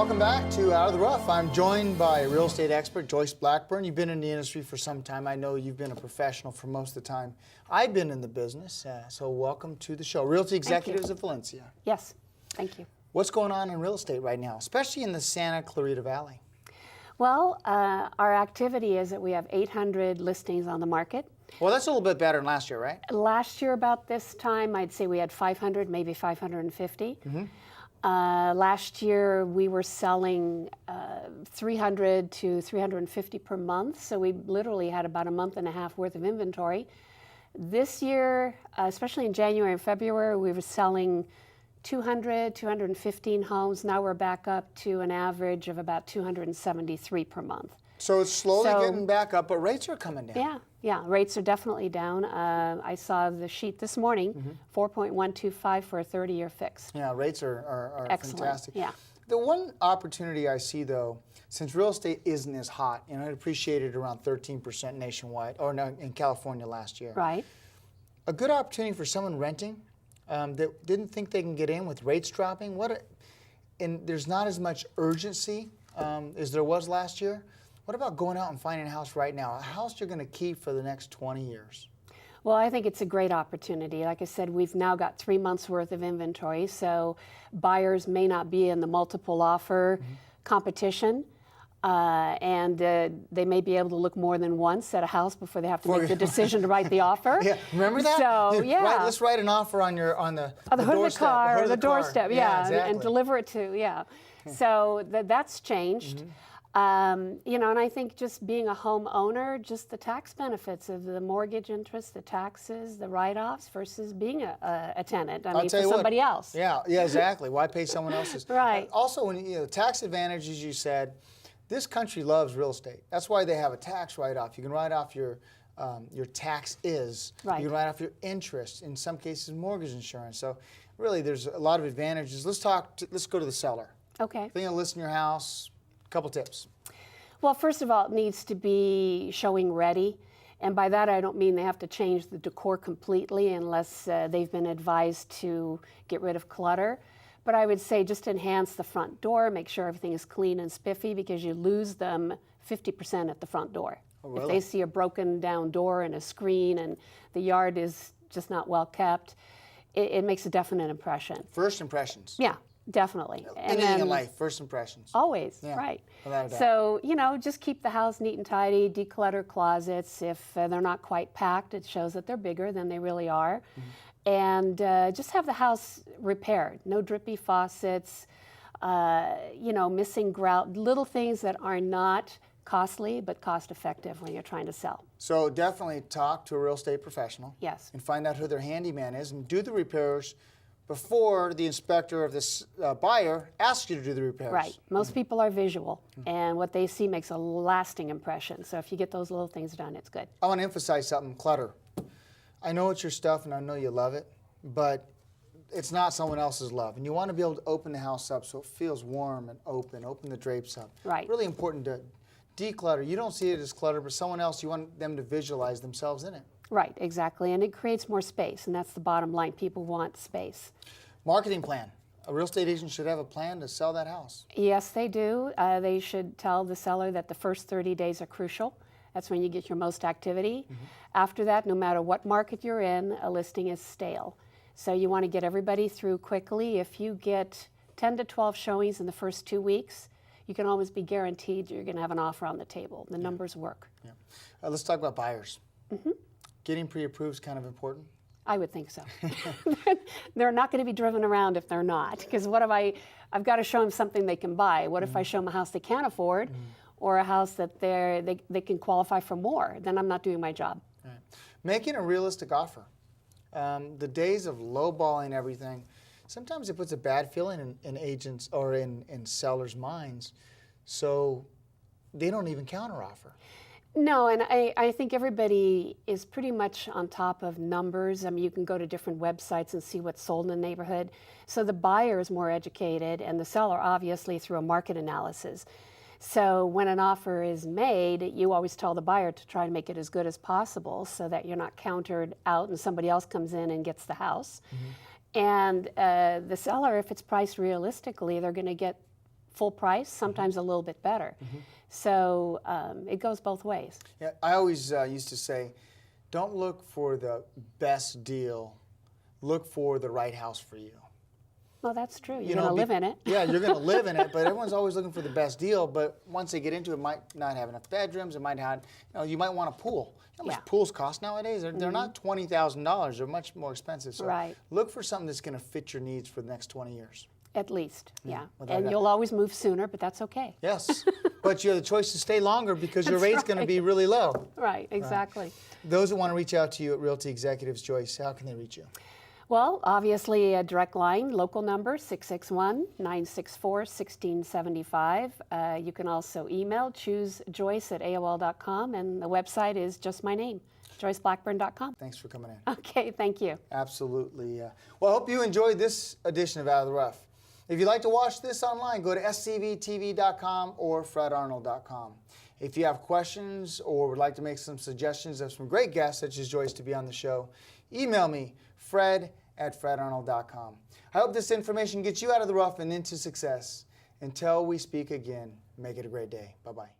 Welcome back to Out of the Rough. I'm joined by real estate expert Joyce Blackburn. You've been in the industry for some time. I know you've been a professional for most of the time. I've been in the business, so welcome to the show. Realty Executives of Valencia. Yes, thank you. What's going on in real estate right now, especially in the Santa Clarita Valley? Well, our activity is that we have 800 listings on the market. Well, that's a little bit better than last year, right? Last year about this time, I'd say we had 500, maybe 550. Last year, we were selling 300 to 350 per month, so we literally had about a month and a half worth of inventory. This year, especially in January and February, we were selling 200, 215 homes. Now we're back up to an average of about 273 per month. So it's slowly getting back up, but rates are coming down. Yeah, rates are definitely down. I saw the sheet this morning, 4.125 for a 30-year fixed. Yeah, rates are Excellent. fantastic. Yeah. The one opportunity I see, though, since real estate isn't as hot, and I appreciated around 13% nationwide, or no, in California last year. Right. A good opportunity for someone renting that didn't think they can get in with rates dropping. And there's not as much urgency as there was last year. What about going out and finding a house right now? A house you're going to keep for the next 20 years? Well, I think it's a great opportunity. Like I said, we've now got 3 months worth of inventory, so buyers may not be in the multiple offer competition, and they may be able to look more than once at a house before they have to make the decision to write the offer. Yeah, remember that? So, yeah. Let's write an offer on the hood doorstep, of the car, or the doorstep, yeah, and exactly. deliver it to, So that's changed. You know, and I think just being a homeowner, just the tax benefits of the mortgage interest, the taxes, the write-offs versus being a tenant. I mean, for somebody else. Yeah, exactly. Why pay someone else's? Right. Also, when tax advantages, you said, this country loves real estate. That's why they have a tax write-off. You can write off your taxes. Right. You can write off your interest. In some cases, mortgage insurance. So, really, there's a lot of advantages. Let's go to the seller. Okay. If you're going to list in your house, a couple tips. Well, first of all, it needs to be showing ready. And by that, I don't mean they have to change the decor completely unless they've been advised to get rid of clutter. But I would say just enhance the front door, make sure everything is clean and spiffy, because you lose them 50% at the front door. Oh, really? If they see a broken down door and a screen and the yard is just not well kept, it makes a definite impression. First impressions. Yeah. Definitely. Anything in life, first impressions. Always, Yeah, right. without a doubt. So, just keep the house neat and tidy, declutter closets. If they're not quite packed, it shows that they're bigger than they really are. And just have the house repaired. No drippy faucets, missing grout, little things that are not costly but cost effective when you're trying to sell. So definitely talk to a real estate professional. Yes. And find out who their handyman is and do the repairs before the inspector of this buyer asks you to do the repairs. Right. Most people are visual, and what they see makes a lasting impression. So if you get those little things done, it's good. I want to emphasize something, clutter. I know it's your stuff, and I know you love it, but it's not someone else's love. And you want to be able to open the house up so it feels warm and open the drapes up. Right. Really important to declutter. You don't see it as clutter, but someone else, you want them to visualize themselves in it. Right, exactly, and it creates more space, and that's the bottom line. People want space. Marketing plan. A real estate agent should have a plan to sell that house. Yes, they do. They should tell the seller that the first 30 days are crucial. That's when you get your most activity. After that, no matter what market you're in, a listing is stale. So you want to get everybody through quickly. If you get 10 to 12 showings in the first 2 weeks, you can always be guaranteed you're going to have an offer on the table. The numbers work. Yeah. Let's talk about buyers. Getting pre-approved is kind of important. I would think so. They're not going to be driven around if they're not. Because what if I've got to show them something they can buy. What if I show them a house they can't afford or a house that they can qualify for more? Then I'm not doing my job. Right. Making a realistic offer. The days of lowballing everything, sometimes it puts a bad feeling in agents or in sellers' minds. So they don't even counteroffer. No, and I think everybody is pretty much on top of numbers. I mean, you can go to different websites and see what's sold in the neighborhood. So the buyer is more educated, and the seller, obviously, through a market analysis. So when an offer is made, you always tell the buyer to try to make it as good as possible so that you're not countered out and somebody else comes in and gets the house. And the seller, if it's priced realistically, they're going to get full price, sometimes a little bit better. So it goes both ways. Yeah, I always used to say, don't look for the best deal, look for the right house for you. Well, that's true. You're You going know, to live in it. Yeah, you're going to live in it, but everyone's always looking for the best deal. But once they get into it, might not have enough bedrooms. It might have, you might want a pool. You know how much pools cost nowadays? They're not $20,000. They're much more expensive. So Right. look for something that's going to fit your needs for the next 20 years. At least, yeah. without And doubt. you'll always move sooner, but that's okay. Yes, but you have the choice to stay longer because your That's rate's going to right. be really low. Right, exactly. Those who want to reach out to you at Realty Executives, Joyce, how can they reach you? Well, obviously, a direct line, local number, 661-964-1675. You can also email, choosejoyce@aol.com, and the website is just my name, joyceblackburn.com. Thanks for coming in. Okay, thank you. Absolutely. Well, I hope you enjoyed this edition of Out of the Rough. If you'd like to watch this online, go to scvtv.com or fredarnold.com. If you have questions or would like to make some suggestions of some great guests, such as Joyce, to be on the show, email me, fred@fredarnold.com. I hope this information gets you out of the rough and into success. Until we speak again, make it a great day. Bye-bye.